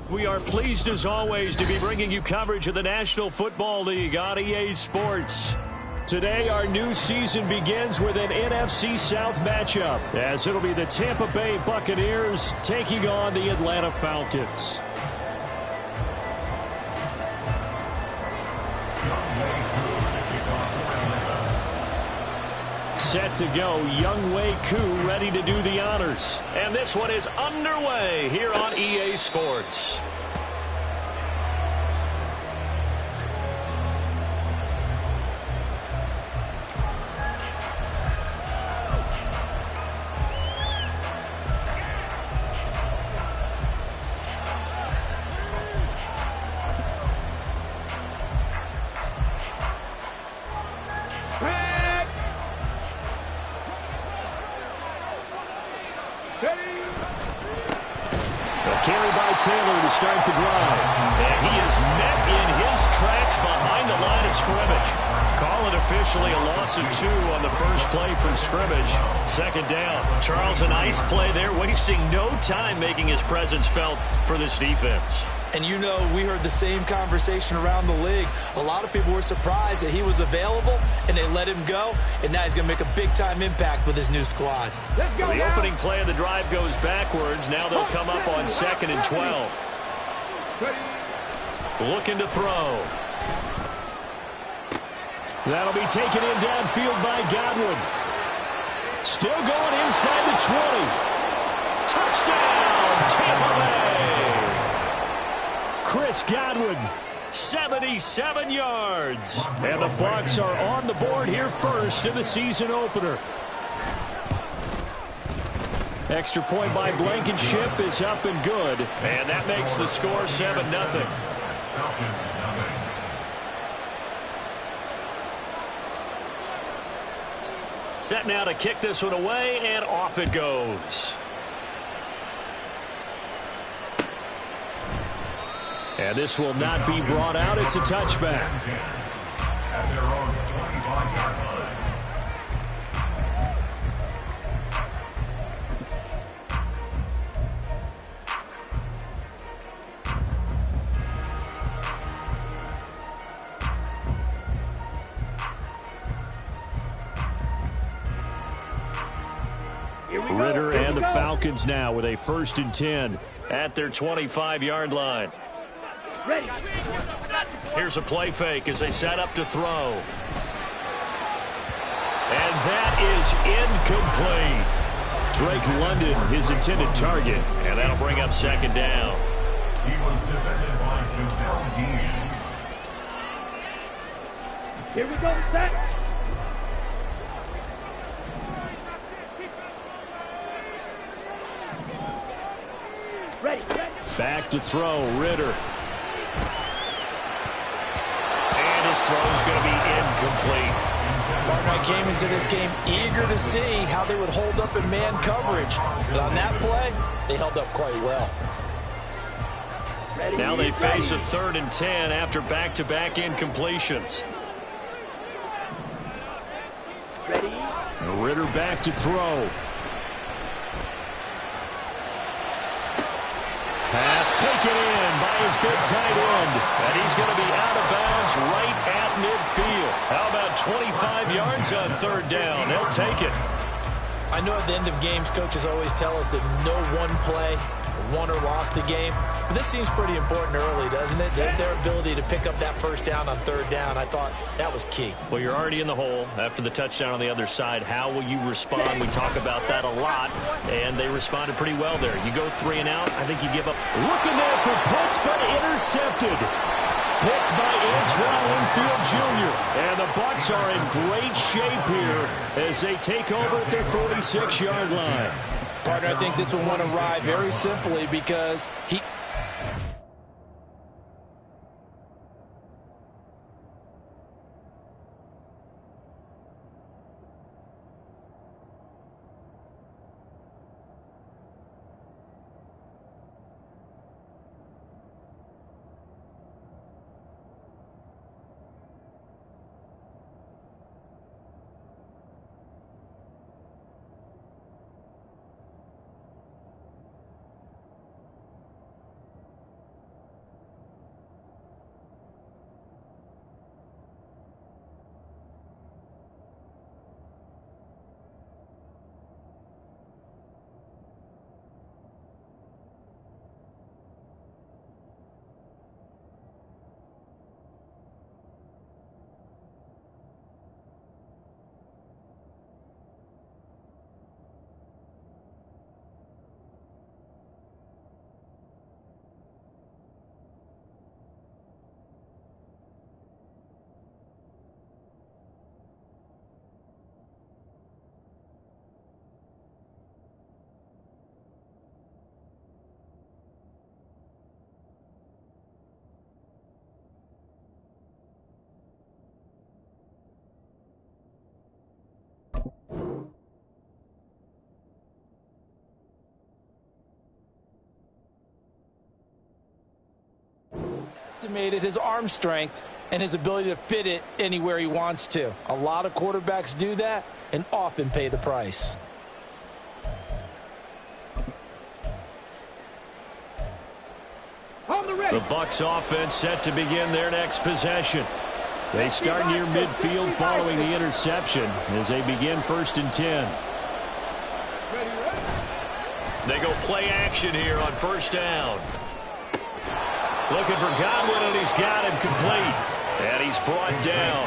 We are pleased as always to be bringing you coverage of the National Football League on EA Sports. Today our new season begins with an NFC South matchup, as it'll be the Tampa Bay Buccaneers taking on the Atlanta Falcons. Set to go, Young Wei Koo ready to do the honors. And this one is underway here on EA Sports. Carry by Taylor to start the drive. And he is met in his tracks behind the line of scrimmage. Call it officially a loss of 2 on the first play from scrimmage. Second down. Charles, a nice play there, wasting no time making his presence felt for this defense. And you know, we heard the same conversation around the league. A lot of people were surprised that he was available, and they let him go. And now he's going to make a big-time impact with his new squad. The opening play of the drive goes backwards. Now they'll come up on 2nd and 12. Looking to throw. That'll be taken in downfield by Godwin. Still going inside the 20. Touchdown, Tampa Bay. Chris Godwin, 77 yards. And the Bucs are on the board here first in the season opener. Extra point by Blankenship is up and good. And that makes the score 7-0. Set now to kick this one away, and off it goes. And this will not be brought out. It's a touchback. At their own 25-yard line. Ritter and the Falcons now with a 1st and 10 at their 25-yard line. Ready. Here's a play fake as they set up to throw. And that is incomplete. Drake London, his intended target, and that'll bring up 2nd down. He was defended by Javale Dean. Here we go, set. Ready. Back to throw, Ritter. His throw's going to be incomplete. I came into this game eager to see how they would hold up in man coverage. But on that play, they held up quite well. Now they face a 3rd and 10 after back-to-back incompletions. Ritter back to throw. Pass taken in by his big tight end. And he's going to be out of bounds right at midfield. How about 25 yards on 3rd down? They'll take it. I know at the end of games, coaches always tell us that no one play won or lost a game. But this seems pretty important early, doesn't it? Their ability to pick up that 1st down on 3rd down, I thought that was key. Well, you're already in the hole after the touchdown on the other side. How will you respond? We talk about that a lot, and they responded pretty well there. You go 3 and out, I think you give up. Looking there for Pitts, but intercepted. Picked by Antoine Winfield Jr. And the Bucs are in great shape here as they take over at their 46-yard line. Partner, I think this will want to ride very simply because he... underestimated his arm strength and his ability to fit it anywhere he wants to. A lot of quarterbacks do that and often pay the price. The Bucs offense set to begin their next possession. They start near midfield following the interception as they begin 1st and 10. They go play action here on 1st down. Looking for Godwin, and he's got him complete. And he's brought down.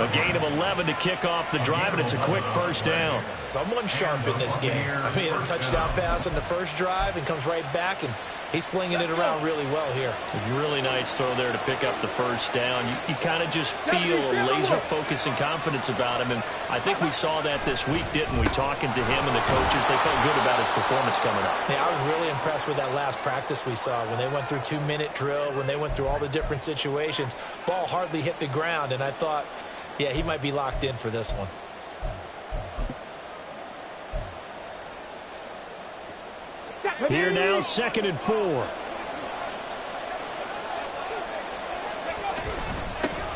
A gain of 11 to kick off the drive, and it's a quick 1st down. Someone sharp in this game. I mean, a touchdown pass on the first drive and comes right back, and he's flinging it around really well here. A really nice throw there to pick up the 1st down. You kind of just feel a laser focus and confidence about him, and I think we saw that this week, didn't we? Talking to him and the coaches, they felt good about his performance coming up. Yeah, I was really impressed with that last practice we saw when they went through 2-minute drill, when they went through all the different situations. Ball hardly hit the ground, and I thought, yeah, he might be locked in for this one. Here now, 2nd and 4.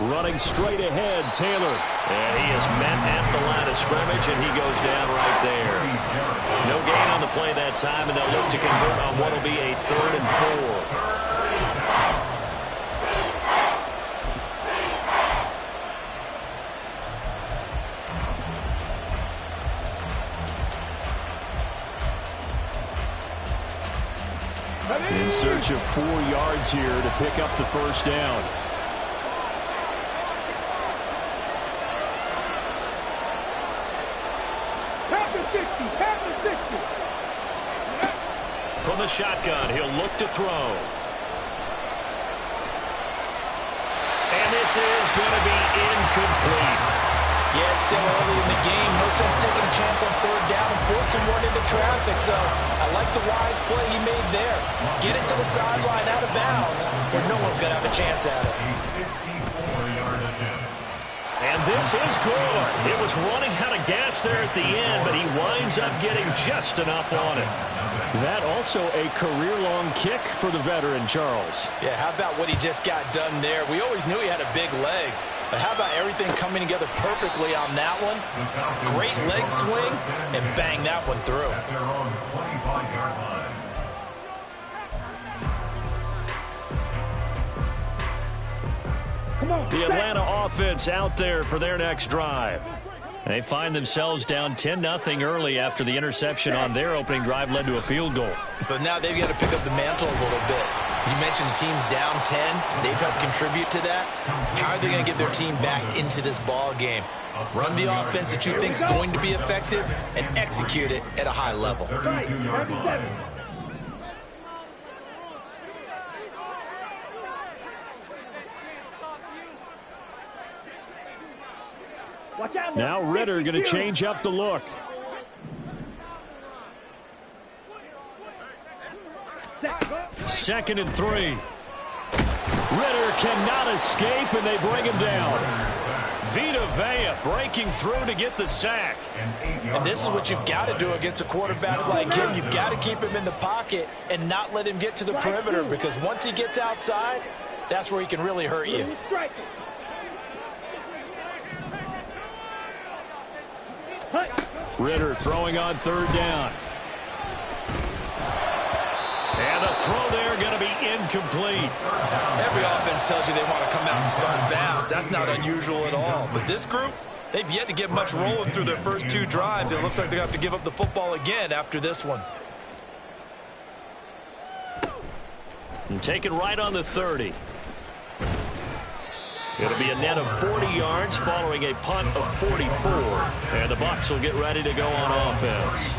Running straight ahead, Taylor. And he is met at the line of scrimmage, and he goes down right there. No gain on the play that time, and they'll look to convert on what will be a 3rd and 4. In search of 4 yards here to pick up the 1st down. From the shotgun, he'll look to throw. And this is going to be incomplete. Yeah, it's still early in the game. No sense taking a chance on 3rd down and forcing one into traffic. So I like the wise play he made there. Get it to the sideline out of bounds where no one's going to have a chance at it. And this is good. It was running out of gas there at the end, but he winds up getting just enough on it. That also a career-long kick for the veteran, Charles. Yeah, how about what he just got done there? We always knew he had a big leg. But how about everything coming together perfectly on that one? Great leg swing, and bang that one through. The Atlanta offense out there for their next drive. They find themselves down 10-0 early after the interception on their opening drive led to a field goal. So now they've got to pick up the mantle a little bit. You mentioned the team's down 10. They've helped contribute to that. How are they going to get their team back into this ball game? Run the offense that you think is going to be effective and execute it at a high level. Now Ritter going to change up the look. Second and 3. Ritter cannot escape, and they bring him down. Vita Vea breaking through to get the sack. And this is what you've got to do against a quarterback like him. You've got to keep him in the pocket and not let him get to the perimeter, because once he gets outside, that's where he can really hurt you. Ritter throwing on 3rd down. And the throw there going to be incomplete. Every offense tells you they want to come out and start fast. That's not unusual at all. But this group, they've yet to get much rolling through their first 2 drives. It looks like they're going to have to give up the football again after this one. And taken right on the 30. It'll be a net of 40 yards following a punt of 44. And the Bucs will get ready to go on offense.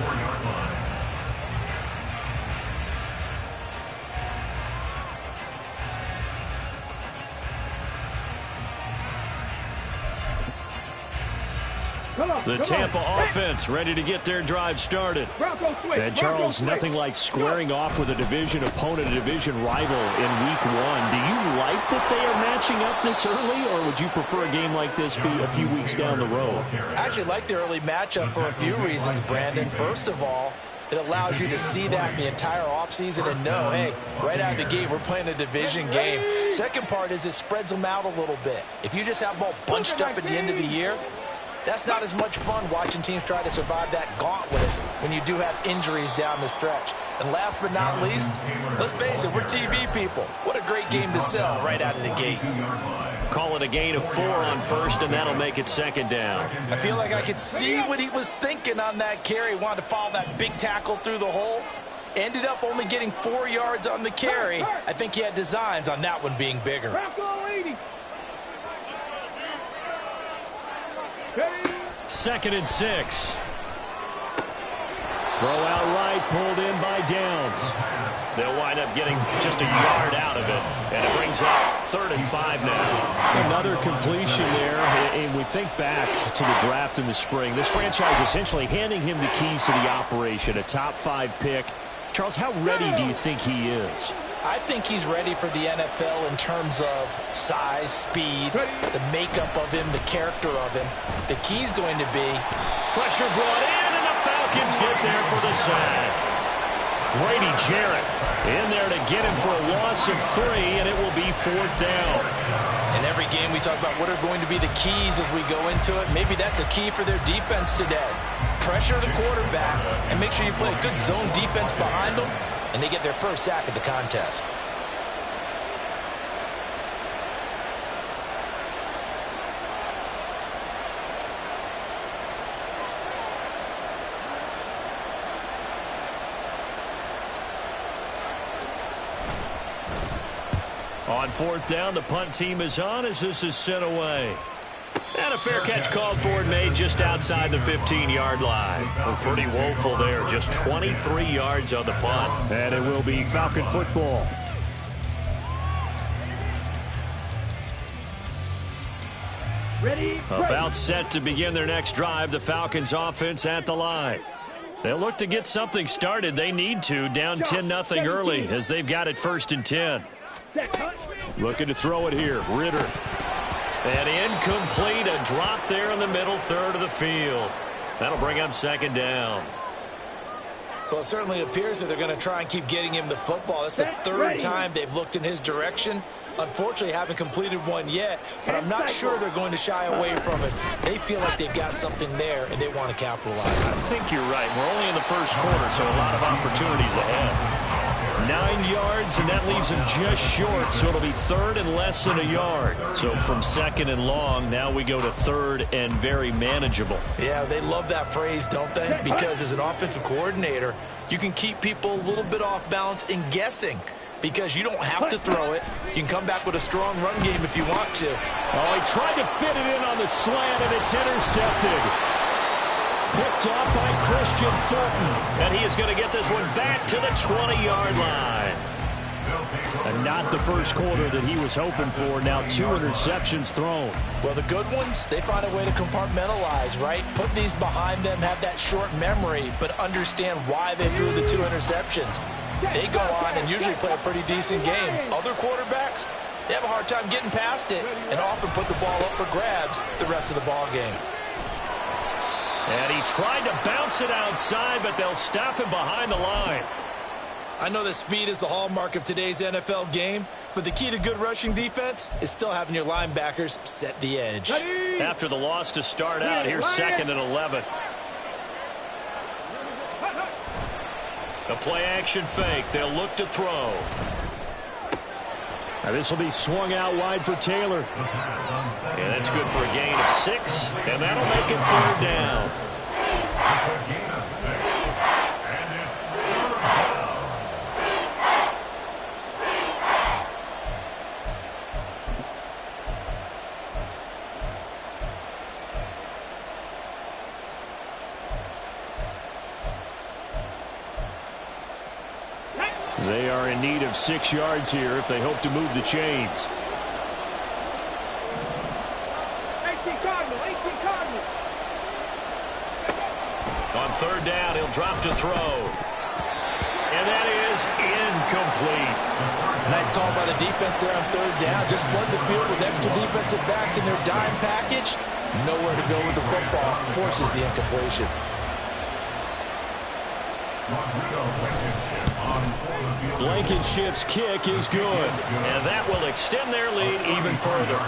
The Tampa offense ready to get their drive started. And Charles, nothing like squaring off with a division opponent, a division rival in week 1. Do you like that they are matching up this early, or would you prefer a game like this be a few weeks down the road? I actually like the early matchup for a few reasons, Brandon. First of all, It allows you to see that the entire offseason and know, hey, right out of the gate, we're playing a division game. Second part is it spreads them out a little bit. If you just have them all bunched up at the end of the year, that's not as much fun watching teams try to survive that gauntlet when you do have injuries down the stretch. And last but not least, let's face it, we're TV people. What a great game to sell right out of the gate. Call it a gain of 4 on first, and that'll make it second down. I feel like I could see what he was thinking on that carry. Wanted to follow that big tackle through the hole. Ended up only getting 4 yards on the carry. I think he had designs on that one being bigger. Second and 6. Throw out right, pulled in by Downs. They'll wind up getting just a yard out of it, and it brings up 3rd and 5 now. Another completion there, and we think back to the draft in the spring. This franchise essentially handing him the keys to the operation, a top 5 pick. Charles, how ready do you think he is? I think he's ready for the NFL in terms of size, speed, the makeup of him, the character of him. The key's going to be pressure brought in, and the Falcons get there for the sack. Grady Jarrett in there to get him for a loss of 3, and it will be 4th down. In every game we talk about what are going to be the keys as we go into it. Maybe that's a key for their defense today. Pressure the quarterback and make sure you play a good zone defense behind them, and they get their first sack of the contest. On 4th down, the punt team is on as this is sent away. And a fair catch called for and made just outside the 15-yard line. Well, pretty woeful there, just 23 yards on the punt. And it will be Falcon football. Ready? About set to begin their next drive, the Falcons offense at the line. They'll look to get something started. They need to, down 10-0 early as they've got it 1st and 10. Looking to throw it here, Ritter. And incomplete, a drop there in the middle third of the field. That'll bring up 2nd down. Well, it certainly appears that they're going to try and keep getting him the football. That's the 3rd time they've looked in his direction. Unfortunately, haven't completed one yet, but I'm not sure they're going to shy away from it. They feel like they've got something there, and they want to capitalize. I think you're right. We're only in the 1st quarter, so a lot of opportunities ahead. 9 yards, and that leaves him just short, so it'll be 3rd and less than a yard. So from 2nd and long, now we go to 3rd and very manageable. Yeah, they love that phrase, don't they? Because as an offensive coordinator, you can keep people a little bit off balance in guessing because you don't have to throw it. You can come back with a strong run game if you want to. Oh, he tried to fit it in on the slant, and it's intercepted. Picked off by Christian Fulton. And he is going to get this one back to the 20-yard line. And not the 1st quarter that he was hoping for. Now 2 interceptions thrown. Well, the good ones, they find a way to compartmentalize, right? Put these behind them, have that short memory, but understand why they threw the 2 interceptions. They go on and usually play a pretty decent game. Other quarterbacks, they have a hard time getting past it and often put the ball up for grabs the rest of the ball game. And he tried to bounce it outside, but they'll stop him behind the line. I know that speed is the hallmark of today's NFL game, but the key to good rushing defense is still having your linebackers set the edge. After the loss to start out, here's 2nd and 11. The play action fake. They'll look to throw. Now this will be swung out wide for Taylor. And that's good for a gain of 6, and that'll make it 3rd down. They are in need of 6 yards here if they hope to move the chains. On 3rd down, he'll drop to throw. And that is incomplete. Nice call by the defense there on 3rd down. Just flood the field with extra defensive backs in their dime package. Nowhere to go with the football. Forces the incompletion. Blankenship's kick is good. And that will extend their lead even further.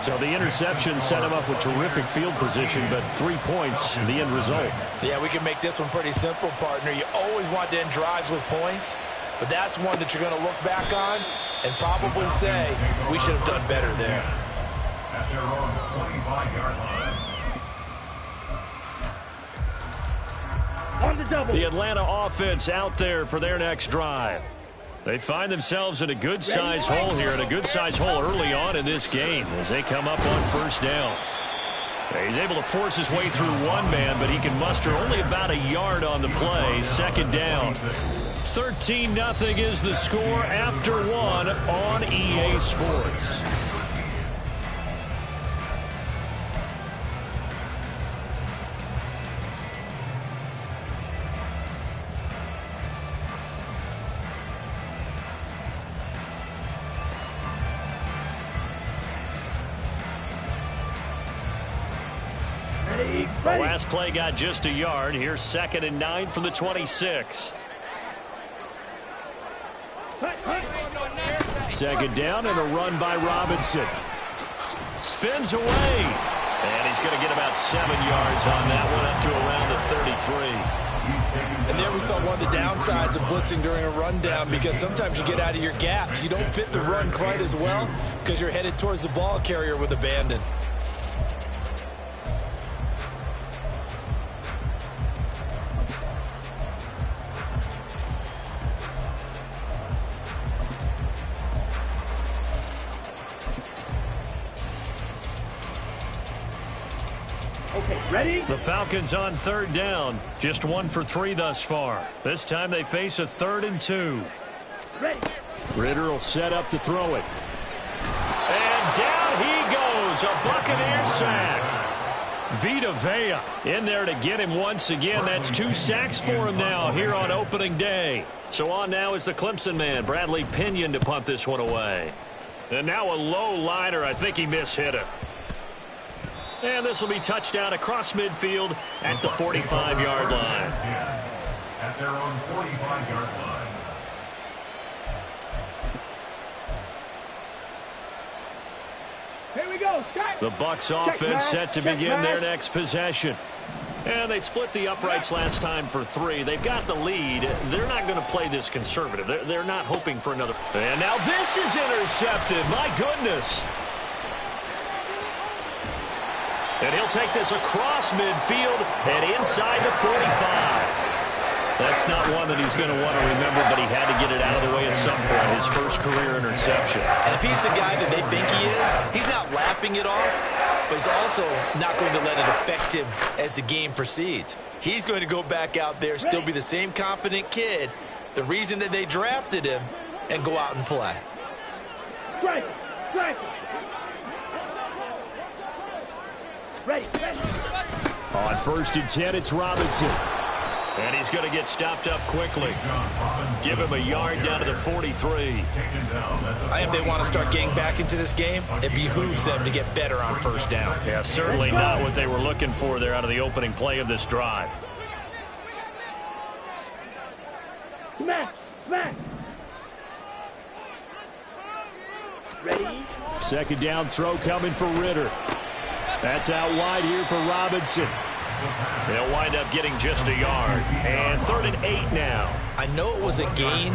So the interception set him up with terrific field position, but 3 points in the end result. Yeah, we can make this one pretty simple, partner. You always want to end drives with points, but that's one that you're going to look back on and probably say, we should have done better there. At their own 25-yard line. The Atlanta offense out there for their next drive. They find themselves in a good-sized hole here, and a good-sized hole early on in this game as they come up on first down. He's able to force his way through one man, but he can muster only about a yard on the play. Second down. 13-0 is the score after one on EA Sports. The last play got just a yard. Here's 2nd and 9 from the 26. Second down and a run by Robinson. Spins away. And he's going to get about 7 yards on that one, up to around the 33. And there we saw one of the downsides of blitzing during a rundown, because sometimes you get out of your gaps. You don't fit the run quite as well because you're headed towards the ball carrier with abandon. The Falcons on third down. Just 1 for 3 thus far. This time they face a 3rd and 2. Ritter will set up to throw it. And down he goes. A Buccaneer sack. Vita Vea in there to get him once again. That's 2 sacks for him now here on opening day. So on now is the Clemson man, Bradley Pinion, to punt this one away. And now a low liner. I think he mishit it. And this will be touchdown across midfield at the 45-yard line. At their own 45-yard line. Here we go. The Bucs offense set to begin their next possession. And they split the uprights last time for 3. They've got the lead. They're not going to play this conservative. They're not hoping for another. And now this is intercepted. My goodness. And he'll take this across midfield and inside the 45. That's not one that he's going to want to remember, but he had to get it out of the way at some point. His first career interception. And if he's the guy that they think he is, he's not lapping it off, but he's also not going to let it affect him as the game proceeds. He's going to go back out there, still be the same confident kid, the reason that they drafted him, and go out and play. Strike. Strike. Ready. On 1st and 10, it's Robinson. And he's going to get stopped up quickly. Give him a yard down to the 43. If they want to start getting back into this game, it behooves them to get better on first down. Yeah, certainly not what they were looking for there out of the opening play of this drive. Smash. Smash. Ready. Second down throw coming for Ritter. That's out wide here for Robinson. They'll wind up getting just a yard. And 3rd and 8 now. I know it was a gain,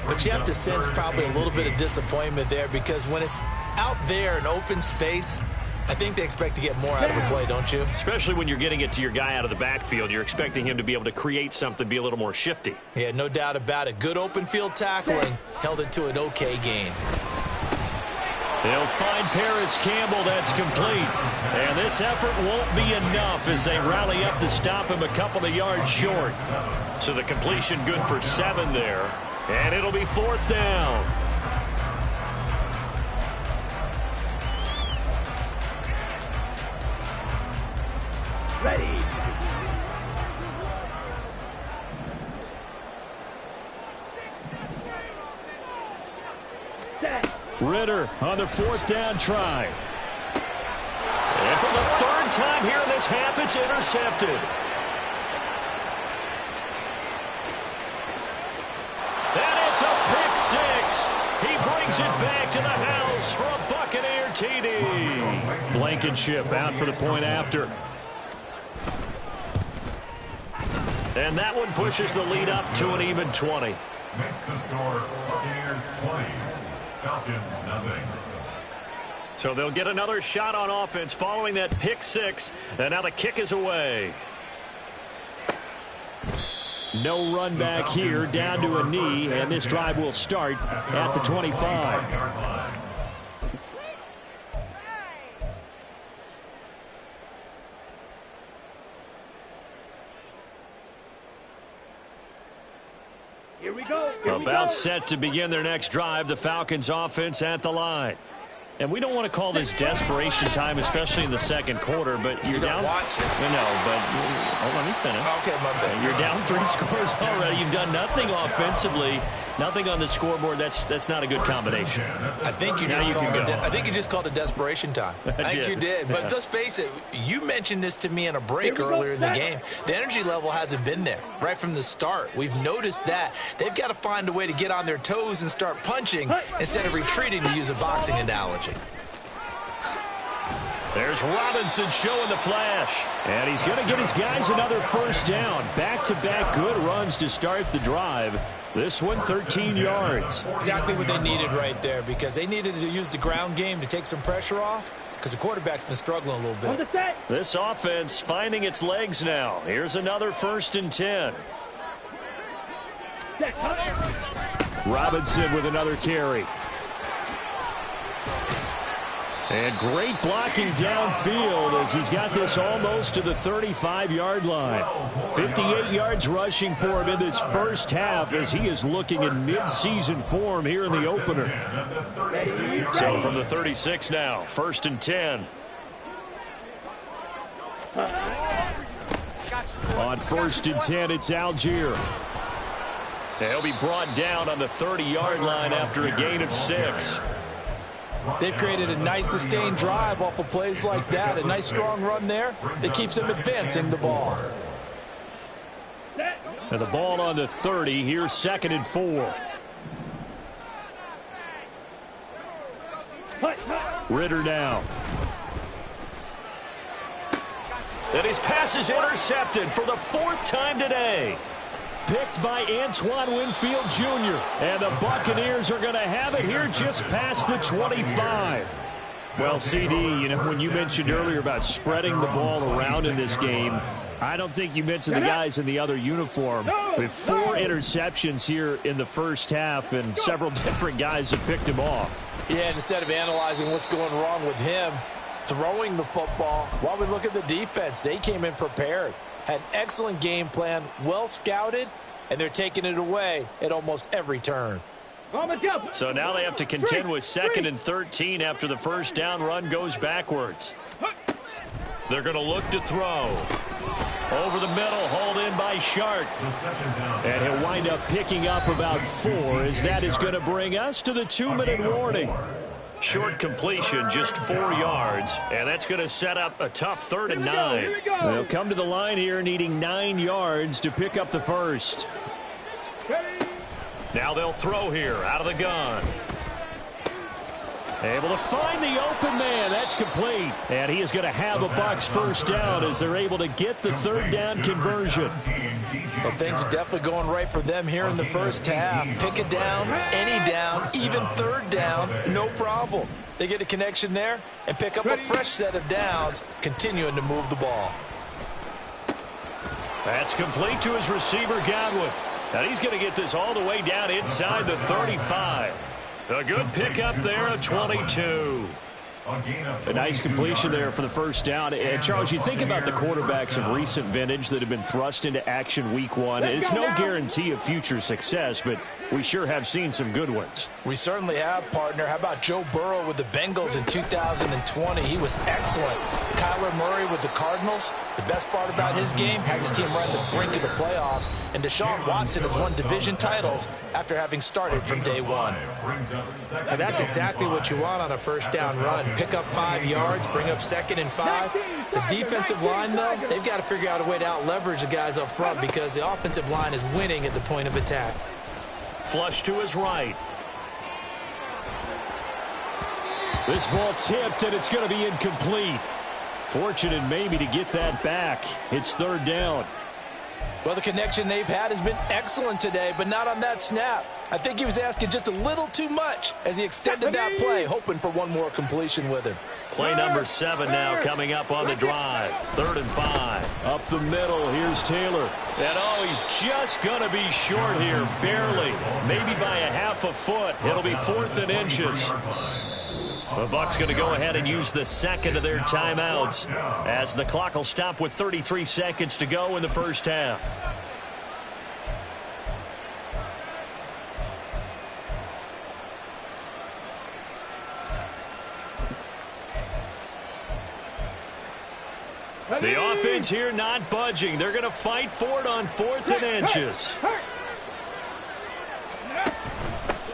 but you have to sense probably a little bit of disappointment there, because when it's out there in open space, I think they expect to get more out of the play, don't you? Especially when you're getting it to your guy out of the backfield. You're expecting him to be able to create something, be a little more shifty. Yeah, no doubt about it. Good open field tackling held it to an okay gain. They'll find Paris Campbell. That's complete. And this effort won't be enough as they rally up to stop him a couple of yards short. So the completion good for 7 there. And it'll be 4th down. Ready. Set. Ritter on the 4th down try. And for the 3rd time here in this half, it's intercepted. to the house for a Buccaneer TD. Blankenship out for the point after. And that one pushes the lead up to an even 20. Makes the score Buccaneers 20, Falcons nothing. So they'll get another shot on offense following that pick six. And now the kick is away. No run back here, down to a knee, and this drive will start at the 25. Here we go. About set to begin their next drive, the Falcons offense at the line. And we don't want to call this desperation time, especially in the second quarter, but you're down. Want to. No, but let me finish. Okay, my bad. You're down 3 scores already. You've done nothing offensively, nothing on the scoreboard. That's not a good combination. I think you just called it desperation time. I think you did. But let's face it, you mentioned this to me in a break earlier in the game. The energy level hasn't been there right from the start. We've noticed that. They've got to find a way to get on their toes and start punching instead of retreating, to use a boxing analogy. There's Robinson showing the flash. And he's going to get his guys another first down. Back-to-back good runs to start the drive. This one, 13 yards. Exactly what they needed right there, because they needed to use the ground game to take some pressure off, because the quarterback's been struggling a little bit. This offense finding its legs now. Here's another 1st and 10. Robinson with another carry. And great blocking downfield as he's got this almost to the 35-yard line. 58 yards rushing for him in this first half as he is looking in mid-season form here in the opener. So from the 36 now, 1st and 10. On 1st and 10, it's Algier. He'll be brought down on the 30-yard line after a gain of 6. They've created a nice sustained drive off of plays like that. A nice strong run there that keeps them advancing the ball. And the ball on the 30. Here's 2nd and 4. Ritter now. And his pass is intercepted for the 4th time today. Picked by Antoine Winfield Jr. And the Buccaneers are going to have it here just past the 25. Well, CD, you know, when you mentioned earlier about spreading the ball around in this game, I don't think you mentioned the guys in the other uniform. With 4 interceptions here in the first half, and several different guys have picked him off. Yeah, and instead of analyzing what's going wrong with him throwing the football, while we look at the defense, they came in prepared. Had an excellent game plan, well scouted, and they're taking it away at almost every turn. So now they have to contend with 2nd and 13 after the first down run goes backwards. They're going to look to throw. Over the middle, hauled in by Shark. And he'll wind up picking up about 4, as that is going to bring us to the 2-minute warning. Short completion, just 4 yards, and that's going to set up a tough 3rd and 9. They'll come to the line here needing 9 yards to pick up the first. Now they'll throw here out of the gun. Able to find the open man. That's complete. And he is going to have a Bucs first down as they're able to get the 3rd down conversion. Well, things are definitely going right for them here in the first half. Pick it down, any down, even 3rd down, no problem. They get a connection there and pick up a fresh set of downs, continuing to move the ball. That's complete to his receiver, Godwin. And he's going to get this all the way down inside the 35. A good pickup there at 22. A nice completion there for the first down. And, Charles, you think about the quarterbacks of recent vintage that have been thrust into action week 1. It's no guarantee of future success, but we sure have seen some good ones. We certainly have, partner. How about Joe Burrow with the Bengals in 2020? He was excellent. Kyler Murray with the Cardinals. The best part about his game, has his team right on the brink of the playoffs. And Deshaun Watson has won division titles after having started from day 1. And that's exactly what you want on a first down run. Pick up 5 yards, bring up 2nd and 5. The defensive line, though, they've got to figure out a way to out-leverage the guys up front because the offensive line is winning at the point of attack. Flush to his right. This ball tipped, and it's going to be incomplete. Fortunate maybe to get that back. It's third down. Well, the connection they've had has been excellent today, but not on that snap. I think he was asking just a little too much as he extended that play, hoping for one more completion with him. Play number 7 now coming up on the drive. 3rd and 5. Up the middle, here's Taylor. And oh, he's just going to be short here, barely. Maybe by a half a foot. It'll be 4th and inches. The Bucs going to go ahead and use the second of their timeouts as the clock will stop with 33 seconds to go in the first half. The offense here not budging. They're going to fight for it on 4th and inches.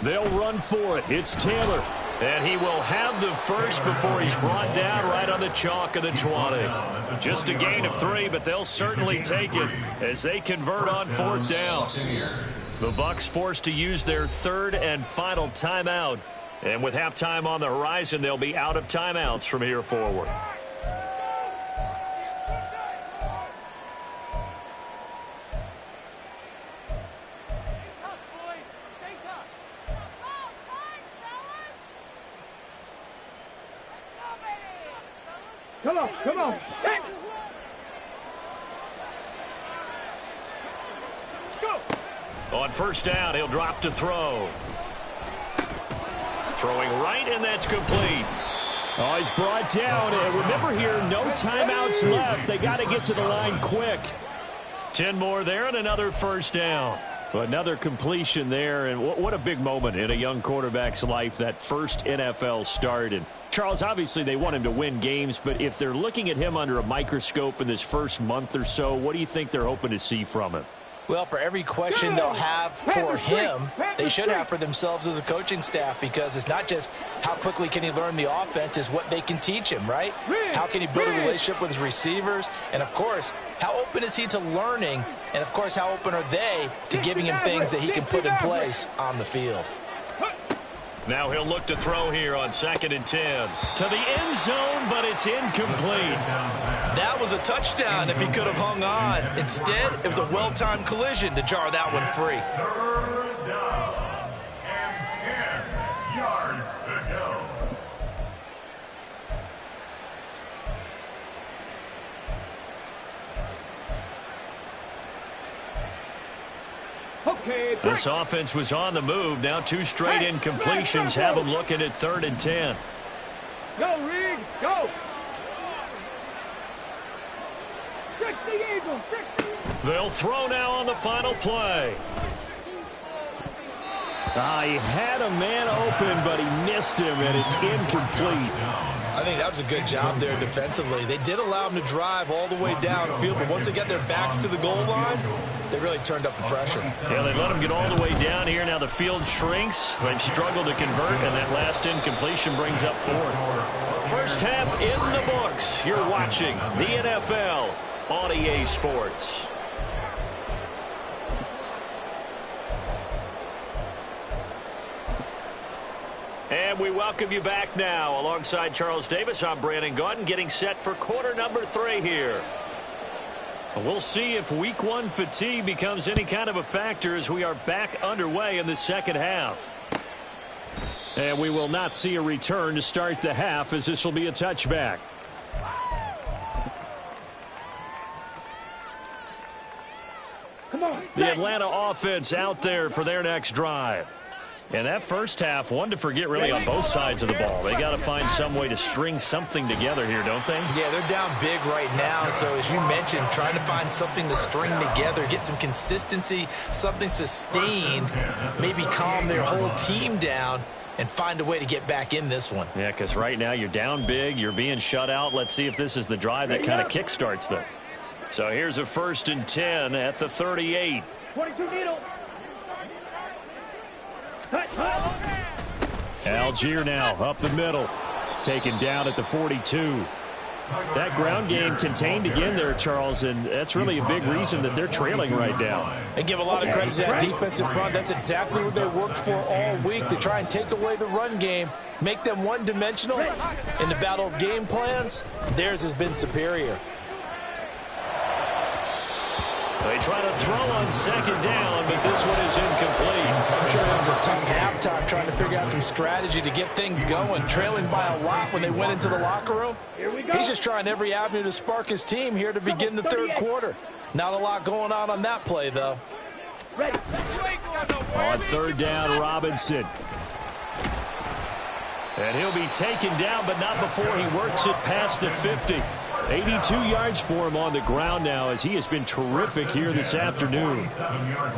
They'll run for it. It's Taylor. And he will have the first before he's brought down right on the chalk of the 20. Just a gain of 3, but they'll certainly take it as they convert on 4th down. The Bucs forced to use their 3rd and final timeout. And with halftime on the horizon, they'll be out of timeouts from here forward. Come on. Hey. Let's go. On 1st down, he'll drop to throw. Throwing right, and that's complete. Oh, he's brought down. And remember here, no timeouts left. They got to get to the line quick. 10 more there and another 1st down. Another completion there, and what a big moment in a young quarterback's life, that first NFL start. And Charles, obviously they want him to win games, but if they're looking at him under a microscope in this first month or so, what do you think they're hoping to see from him? Well, for every question they'll have for him, they should have for themselves as a coaching staff, because it's not just how quickly can he learn the offense, it's what they can teach him, right? How can he build a relationship with his receivers? And, of course, how open is he to learning? And, of course, how open are they to giving him things that he can put in place on the field? Now he'll look to throw here on 2nd and 10. To the end zone, but it's incomplete. That was a touchdown if he could have hung on. Instead, it was a well-timed collision to jar that one free. 3rd down and 10 yards to go. This offense was on the move. Now 2 straight incompletions have them looking at 3rd and 10. Go, Reed, go. They'll throw now on the final play. He had a man open, but he missed him, and it's incomplete. I think that was a good job there defensively. They did allow him to drive all the way downfield, but once they got their backs to the goal line, they really turned up the pressure. Yeah, they let him get all the way down here. Now the field shrinks. They've struggled to convert, and that last incompletion brings up 4th. First half in the books. You're watching the NFL on EA Sports. And we welcome you back now. Alongside Charles Davis, I'm Brandon Gaudin, getting set for quarter number 3 here. We'll see if week 1 fatigue becomes any kind of a factor as we are back underway in the second half. And we will not see a return to start the half, as this will be a touchback. The Atlanta offense out there for their next drive. And that first half, one to forget really on both sides of the ball. They got to find some way to string something together here, don't they? Yeah, they're down big right now. So as you mentioned, trying to find something to string together, get some consistency, something sustained, maybe calm their whole team down and find a way to get back in this one. Yeah, because right now you're down big, you're being shut out. Let's see if this is the drive that kind of kickstarts them. So here's a 1st and 10 at the 38. 22 needle. Algier now up the middle, taken down at the 42. That ground game contained again there, Charles, and that's really a big reason that they're trailing right now. And give a lot of credit to that defense in front. That's exactly what they worked for all week, to try and take away the run game, make them one-dimensional. In the battle of game plans, theirs has been superior. They try to throw on second down, but this one is incomplete. I'm sure that was a tough halftime trying to figure out some strategy to get things going, trailing by a lot when they went into the locker room. He's just trying every avenue to spark his team here to begin the third quarter. Not a lot going on that play, though. On third down, Robinson. And he'll be taken down, but not before he works it past the 50. 82 yards for him on the ground now, as he has been terrific here this afternoon.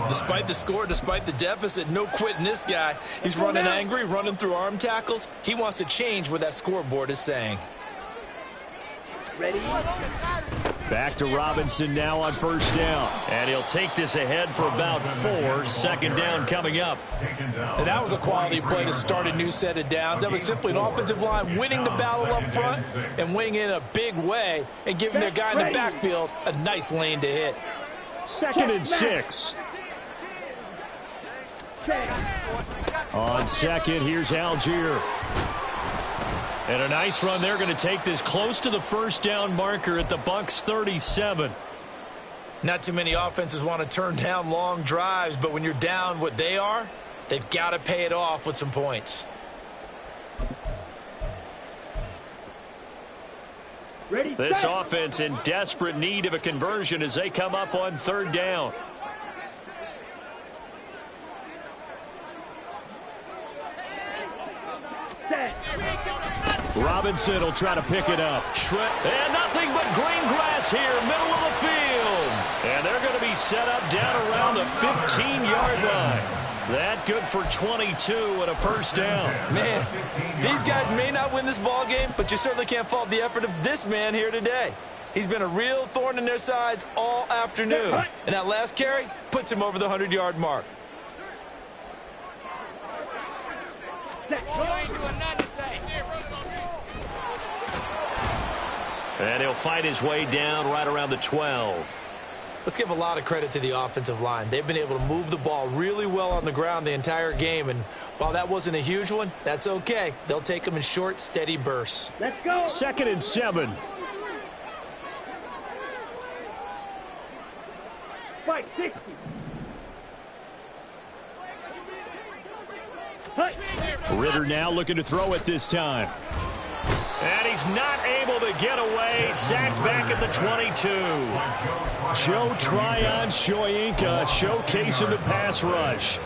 Despite the score, despite the deficit, no quitting this guy. He's running angry, running through arm tackles. He wants to change what that scoreboard is saying. Ready? Back to Robinson now on first down. And he'll take this ahead for about 4. Second down coming up. And that was a quality play to start a new set of downs. That was simply an offensive line winning the battle up front and winning in a big way and giving their guy in the backfield a nice lane to hit. Second and 6. On second, here's Algier. And a nice run. They're going to take this close to the first down marker at the Bucs 37. Not too many offenses want to turn down long drives, but when you're down what they are, they've got to pay it off with some points. Ready? This offense in desperate need of a conversion as they come up on third down. Robinson will try to pick it up. And nothing but green grass here, middle of the field. And they're going to be set up down around the 15-yard line. That good for 22 and a first down. Man, these guys may not win this ball game, but you certainly can't fault the effort of this man here today. He's been a real thorn in their sides all afternoon. And that last carry puts him over the 100-yard mark. And he'll fight his way down right around the 12. Let's give a lot of credit to the offensive line. They've been able to move the ball really well on the ground the entire game. And while that wasn't a huge one, that's okay. They'll take them in short, steady bursts. Let's go. Second and 7. Spike 60. Ritter now looking to throw it this time. And he's not able to get away. Sacked back at the 22. Joe Tryon-Shoyinka showcasing the pass rush.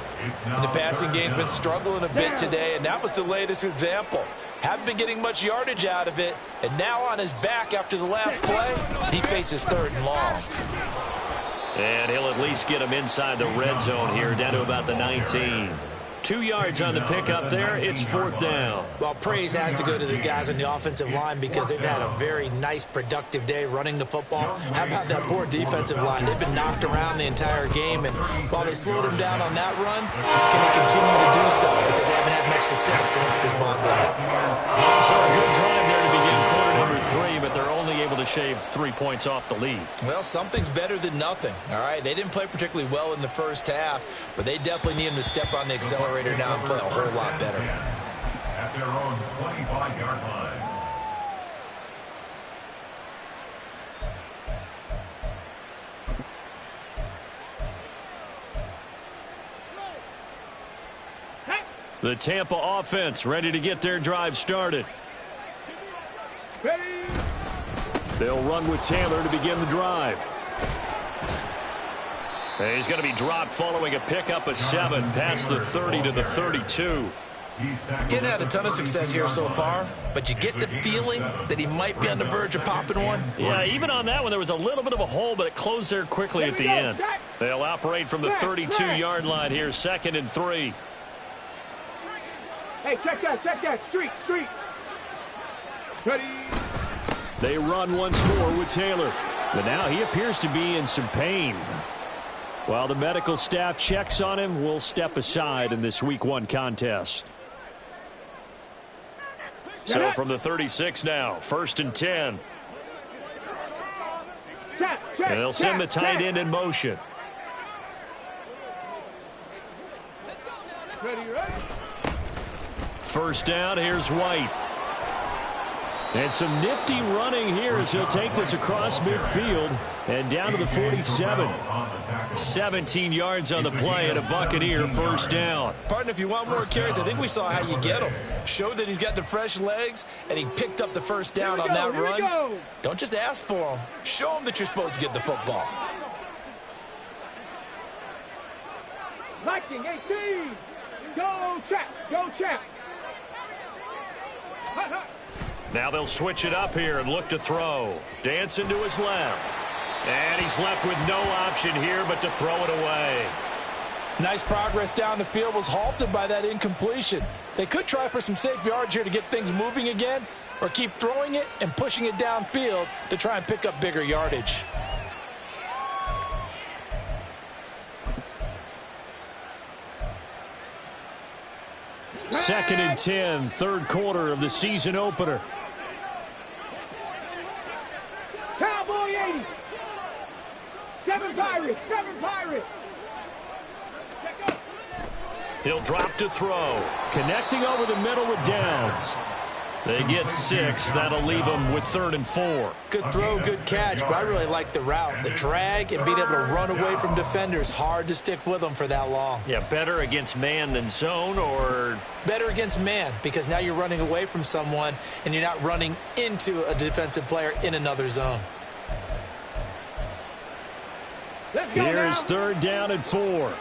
The passing game's been struggling a bit today, and that was the latest example. Haven't been getting much yardage out of it, and now on his back after the last play, he faces third and long. And he'll at least get him inside the red zone here, down to about the 19. 2 yards on the pickup there. It's fourth down. Well, praise has to go to the guys on the offensive line because they've had a very nice, productive day running the football. How about that poor defensive line? They've been knocked around the entire game, and while they slowed him down on that run, can they continue to do so? Because they haven't had much success throughout this ball game. So a good drive there to begin quarter number 3, but they're only able to shave 3 points off the lead. Well, something's better than nothing, all right? They didn't play particularly well in the first half, but they definitely need him to step on the accelerator now and play a whole lot better. At their own 25-yard line. The Tampa offense ready to get their drive started. Ready? They'll run with Taylor to begin the drive. And he's going to be dropped following a pickup of 7 past the 30 to the 32. Getting had a ton of success here so far, but you get the feeling that he might be on the verge of popping one. Yeah, even on that one, there was a little bit of a hole, but it closed there quickly at the end. They'll operate from the 32-yard line here, second and 3. Hey, check that. Street. Ready? They run once more with Taylor. But now he appears to be in some pain. While the medical staff checks on him, we'll step aside in this Week 1 contest. So from the 36 now, first and 10. Check. And they'll send the tight end in motion. Ready. First down, here's White. And some nifty running here as he'll take this across midfield and down to the 47. 17 yards on the play and a Buccaneer first down. Partner, if you want more carries, I think we saw how you get them. Showed that he's got the fresh legs, and he picked up the first down on that run. Don't just ask for them. Show them that you're supposed to get the football. Liking 18. Go check. Now they'll switch it up here and look to throw. Dancing to his left. And he's left with no option here but to throw it away. Nice progress down the field, was halted by that incompletion. They could try for some safe yards here to get things moving again, or keep throwing it and pushing it downfield to try and pick up bigger yardage. Second and 10, third quarter of the season opener. Cowboy 80. 7 Pirates. He'll drop to throw. Connecting over the middle with downs. They get 6. That'll leave them with 3rd and 4. Good throw, good catch, but I really like the route. The drag and being able to run away from defenders. Hard to stick with them for that long. Yeah, better against man than zone, or? Better against man, because now you're running away from someone and you're not running into a defensive player in another zone. Here's third down and 4.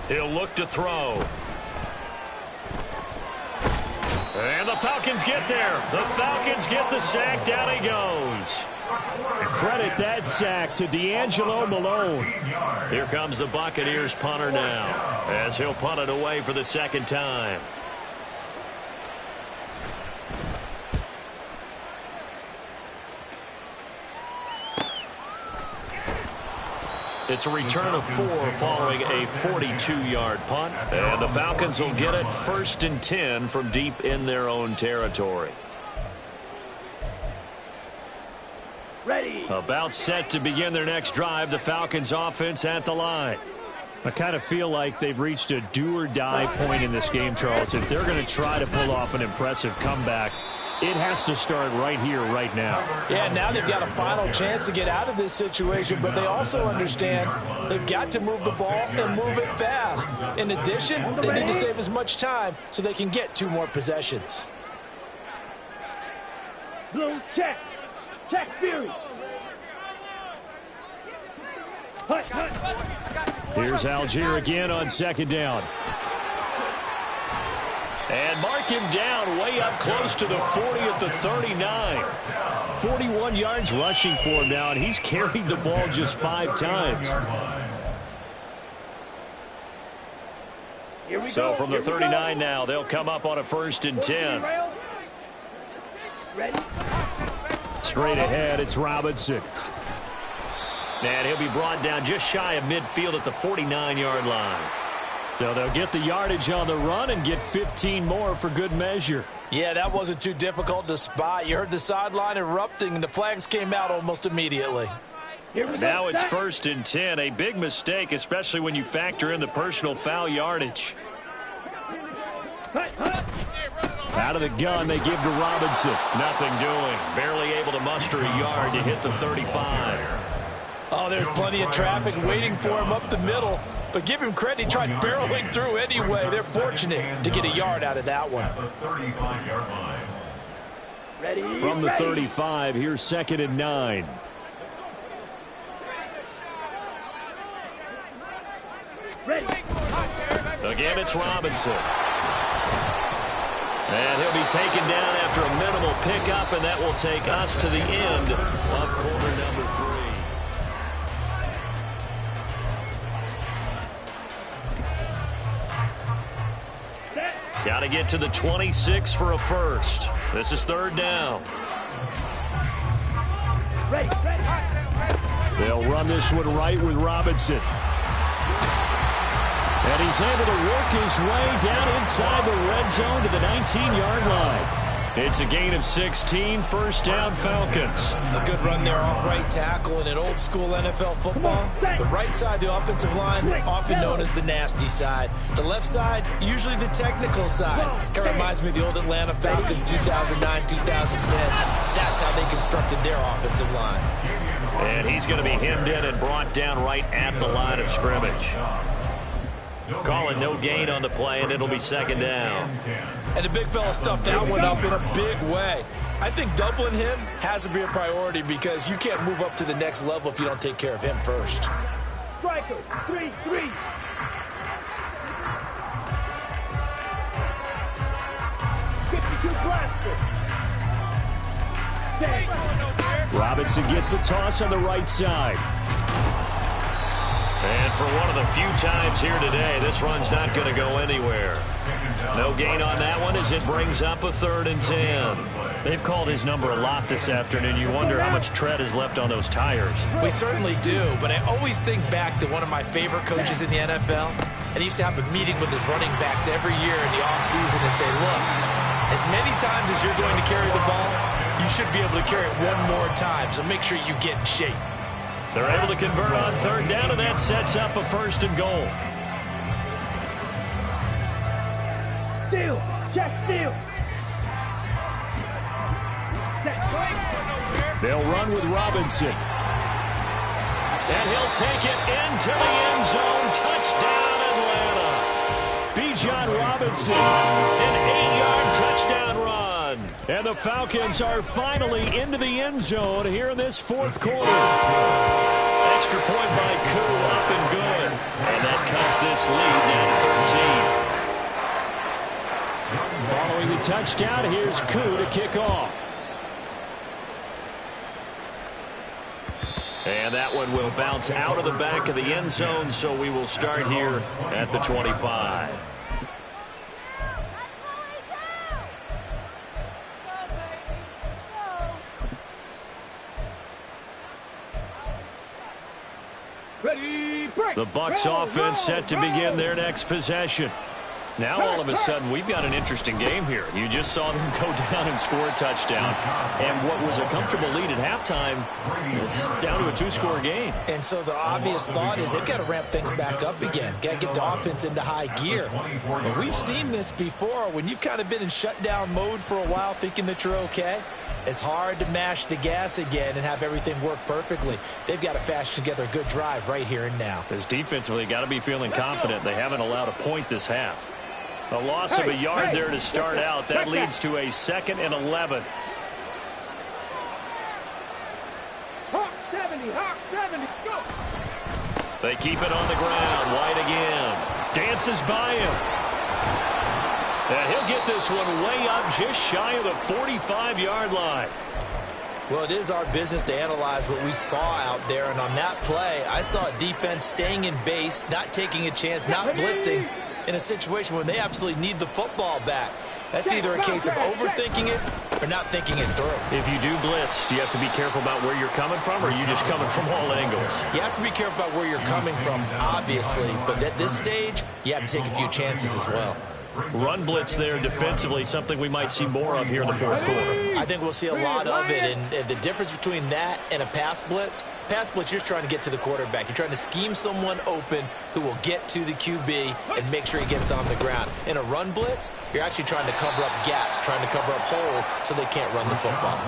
He'll look to throw. And the Falcons get there. The Falcons get the sack. Down he goes. Credit that sack to D'Angelo Malone. Here comes the Buccaneers punter now, as he'll punt it away for the second time. It's a return of 4 following a 42-yard punt. And the Falcons will get it 1st and 10 from deep in their own territory. Ready. About set to begin their next drive. The Falcons offense at the line. I kind of feel like they've reached a do-or-die point in this game, Charles. If they're going to try to pull off an impressive comeback, it has to start right here, right now. Yeah, now they've got a final chance to get out of this situation, but they also understand they've got to move the ball and move it fast. In addition, they need to save as much time so they can get 2 more possessions. Blue check. Check Fury. Here's Algier again on second down. And mark him down way up close to the 40 at the 39. 41 yards rushing for him now, and he's carried the ball just 5 times. So from the 39 now, they'll come up on a 1st and 10. Straight ahead, it's Robinson. And he'll be brought down just shy of midfield at the 49-yard line. So they'll get the yardage on the run and get 15 more for good measure. Yeah, that wasn't too difficult to spot. You heard the sideline erupting, and the flags came out almost immediately. Now it's 1st and 10. A big mistake, especially when you factor in the personal foul yardage. Out of the gun, they give to Robinson. Nothing doing. Barely able to muster a yard to hit the 35. Oh, there's plenty of traffic waiting for him up the middle. But give him credit, he tried barreling through anyway. They're fortunate to get a yard out of that one. From the 35, here's 2nd and 9. Again, it's Robinson. And he'll be taken down after a minimal pickup, and that will take us to the end of quarter number 3. Got to get to the 26 for a first. This is 3rd down. They'll run this one right with Robinson. And he's able to work his way down inside the red zone to the 19-yard line. It's a gain of 16, first down Falcons. A good run there off right tackle in an old school NFL football. The right side, the offensive line, often known as the nasty side. The left side, usually the technical side. Kind of reminds me of the old Atlanta Falcons 2009, 2010. That's how they constructed their offensive line. And he's going to be hemmed in and brought down right at the line of scrimmage. Calling no gain on the play, and it'll be second down. And the big fella stuffed that one up in a big way. I think doubling him has to be a priority because you can't move up to the next level if you don't take care of him first. Striker, 3-3. Robinson gets the toss on the right side. And for one of the few times here today, this run's not going to go anywhere. No gain on that one as it brings up a 3rd and 10. They've called his number a lot this afternoon. You wonder how much tread is left on those tires. We certainly do, but I always think back to one of my favorite coaches in the NFL, and he used to have a meeting with his running backs every year in the offseason and say, look, as many times as you're going to carry the ball, you should be able to carry it one more time, so make sure you get in shape. They're able to convert on 3rd down, and that sets up a 1st and goal. Steal, check steal. They'll run with Robinson. And he'll take it into the end zone. Touchdown, Atlanta. Bijan Robinson, an 8-yard touchdown run. and the Falcons are finally into the end zone here in this 4th quarter. Extra point by Koo, up and good. And that cuts this lead down to 13. Following the touchdown, here's Koo to kick off. And that one will bounce out of the back of the end zone, so we will start here at the 25. Ready, break. The Bucs offense set to begin their next possession. Now, all of a sudden, we've got an interesting game here. You just saw them go down and score a touchdown. And what was a comfortable lead at halftime, it's down to a 2-score game. And so the obvious thought is they've got to ramp things back up again. Got to get the offense into high gear. But we've seen this before. When you've kind of been in shutdown mode for a while thinking that you're okay, it's hard to mash the gas again and have everything work perfectly. They've got to fashion together a good drive right here and now. Because defensively, got to be feeling confident. They haven't allowed a point this half. A loss of a yard there to start out. That leads to a 2nd and 11. Hawk 70, Hawk 70, go. They keep it on the ground. White again. Dances by him. And he'll get this one way up just shy of the 45-yard line. Well, it is our business to analyze what we saw out there. And on that play, I saw a defense staying in base, not taking a chance, not blitzing, in a situation where they absolutely need the football back. That's either a case of overthinking it or not thinking it through. If you do blitz, do you have to be careful about where you're coming from, or are you just coming from all angles? You have to be careful about where you're coming from, obviously. But at this stage, you have to take a few chances as well. Run blitz there defensively, something we might see more of here in the 4th quarter. I think we'll see a lot of it, and the difference between that and a pass blitz, you're just trying to get to the quarterback. You're trying to scheme someone open who will get to the QB and make sure he gets on the ground. In a run blitz, you're actually trying to cover up gaps, trying to cover up holes so they can't run the football.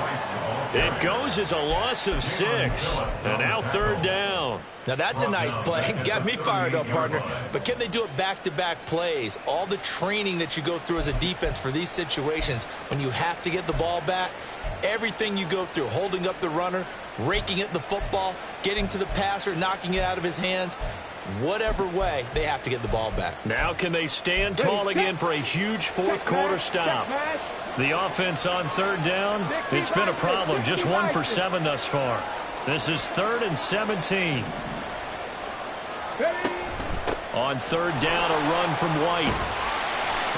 It goes as a loss of 6, and now 3rd down. Now, that's a nice play. Got me fired up, partner. But can they do it back-to-back plays? All the training that you go through as a defense for these situations, when you have to get the ball back, everything you go through, holding up the runner, raking at the football, getting to the passer, knocking it out of his hands, whatever way, they have to get the ball back. Now can they stand tall again for a huge 4th quarter stop? The offense on 3rd down, it's been a problem. Just 1 for 7 thus far. This is 3rd and 17. On 3rd down, a run from White.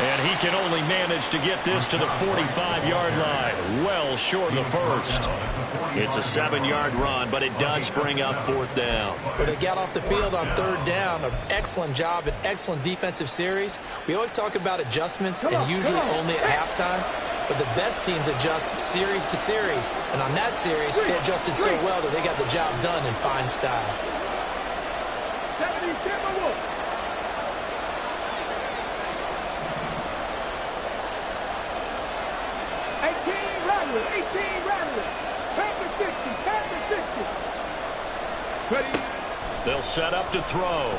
And he can only manage to get this to the 45-yard line, well short of the first. It's a 7-yard run, but it does bring up 4th down. Well, they got off the field on 3rd down. An excellent job, an excellent defensive series. We always talk about adjustments, and usually only at halftime. But the best teams adjust series to series. And on that series, they adjusted so well that they got the job done in fine style. 18 Rattler. Panther 60. Ready. They'll set up to throw.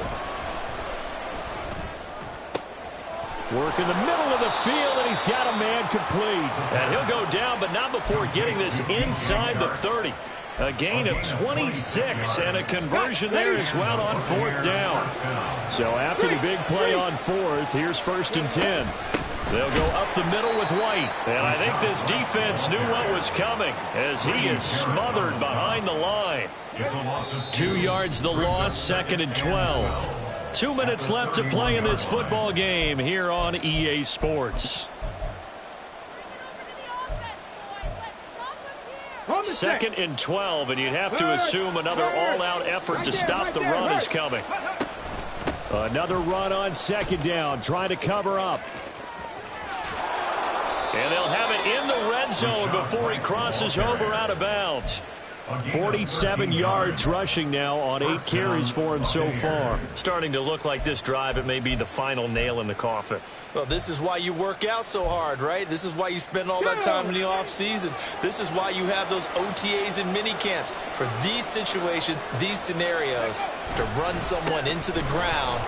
Work in the middle of the field, and he's got a man complete. And he'll go down, but not before getting this inside the 30. A gain of 26 and a conversion there as well on 4th down. So after the big play on 4th, here's 1st and 10. They'll go up the middle with White. And I think this defense knew what was coming as he is smothered behind the line. 2 yards the loss, 2nd and 12. 2 minutes left to play in this football game here on EA Sports. 2nd and 12, and you'd have to assume another all-out effort to stop the run is coming. Another run on 2nd down, trying to cover up. And they'll have it in the red zone before he crosses over out of bounds. 47 yards rushing now on 8 carries for him so far. Starting to look like this drive, it may be the final nail in the coffin. Well, this is why you work out so hard, right? This is why you spend all that time in the offseason. This is why you have those OTAs and mini camps. For these situations, these scenarios, to run someone into the ground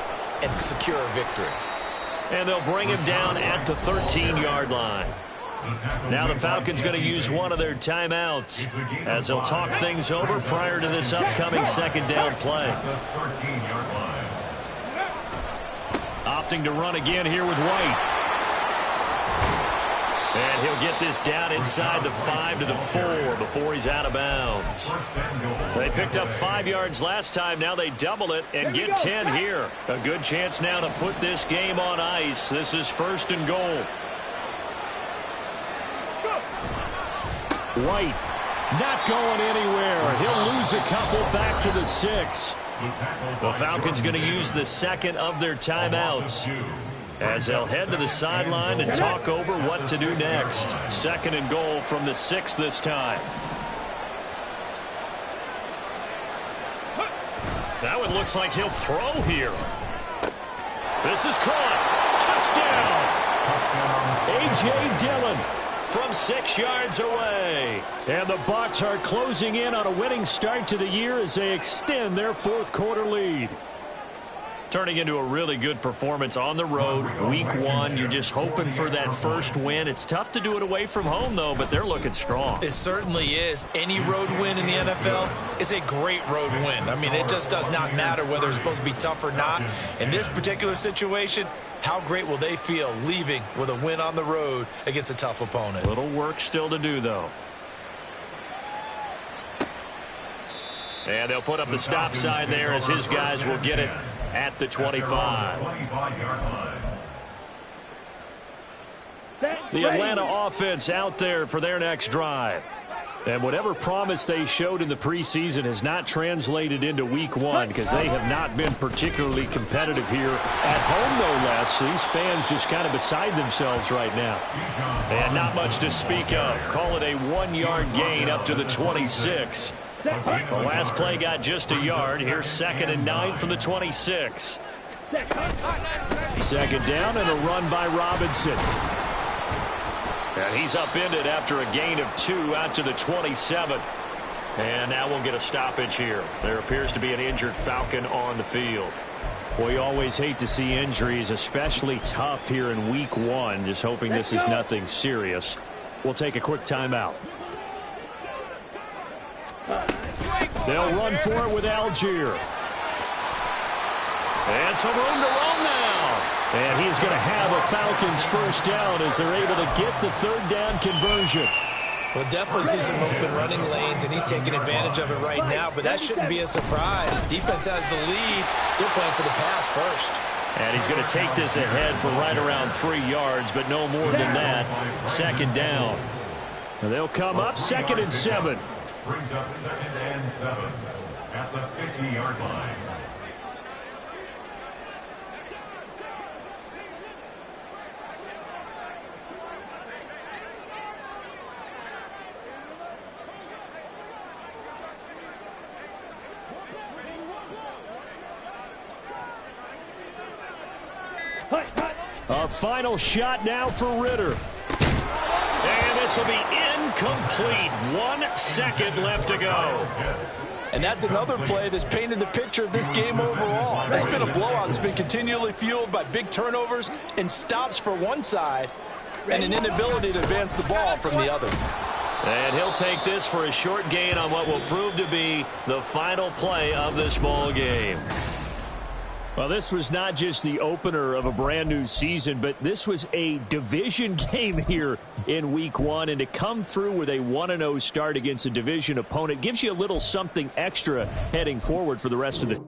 and secure a victory. And they'll bring him down at the 13-yard line. Now the Falcons going to use one of their timeouts as they'll talk things over prior to this upcoming 2nd down play. Opting to run again here with White. And he'll get this down inside the 5 to the 4 before he's out of bounds. They picked up 5 yards last time. Now they double it and get 10 here. A good chance now to put this game on ice. This is 1st and goal. White not going anywhere. He'll lose a couple back to the 6. The Falcons going to use the 2nd of their timeouts as they'll head to the sideline and talk over what to do next. 2nd and goal from the 6 this time. Now it looks like he'll throw here. This is caught. Touchdown. A.J. Dillon from 6 yards away. And the Bucs are closing in on a winning start to the year as they extend their 4th quarter lead. Turning into a really good performance on the road. Week 1, you're just hoping for that first win. It's tough to do it away from home, though, but they're looking strong. It certainly is. Any road win in the NFL is a great road win. I mean, it just does not matter whether it's supposed to be tough or not. In this particular situation, how great will they feel leaving with a win on the road against a tough opponent? Little work still to do, though. And they'll put up the stop sign there as his guys will get it at the 25. The Atlanta offense out there for their next drive. And whatever promise they showed in the preseason has not translated into week 1 because they have not been particularly competitive here at home, no less. These fans just kind of beside themselves right now. And not much to speak of. Call it a 1-yard gain up to the 26. The last play got just a yard. Here's 2nd and 9 from the 26. 2nd down and a run by Robinson. And he's upended after a gain of 2 out to the 27. And now we'll get a stoppage here. There appears to be an injured Falcon on the field. We always hate to see injuries, especially tough here in week 1. Just hoping this is nothing serious. We'll take a quick timeout. They'll run for it with Algier. And some room to run now. And he's going to have a Falcons first down as they're able to get the 3rd down conversion. We'll definitely see some open running lanes, and he's taking advantage of it right now, but that shouldn't be a surprise. Defense has the lead. They're playing for the pass first. And he's going to take this ahead for right around 3 yards, but no more than that. Second down. And they'll come up 2nd and 7. Brings up 2nd and 7 at the 50-yard line. A final shot now for Ritter. And this will be incomplete. 1 second left to go. And that's another play that's painted the picture of this game overall. It's been a blowout. It's been continually fueled by big turnovers and stops for one side and an inability to advance the ball from the other. And he'll take this for a short gain on what will prove to be the final play of this ball game. Well, this was not just the opener of a brand new season, but this was a division game here in week 1. And to come through with a 1-0 start against a division opponent gives you a little something extra heading forward for the rest of the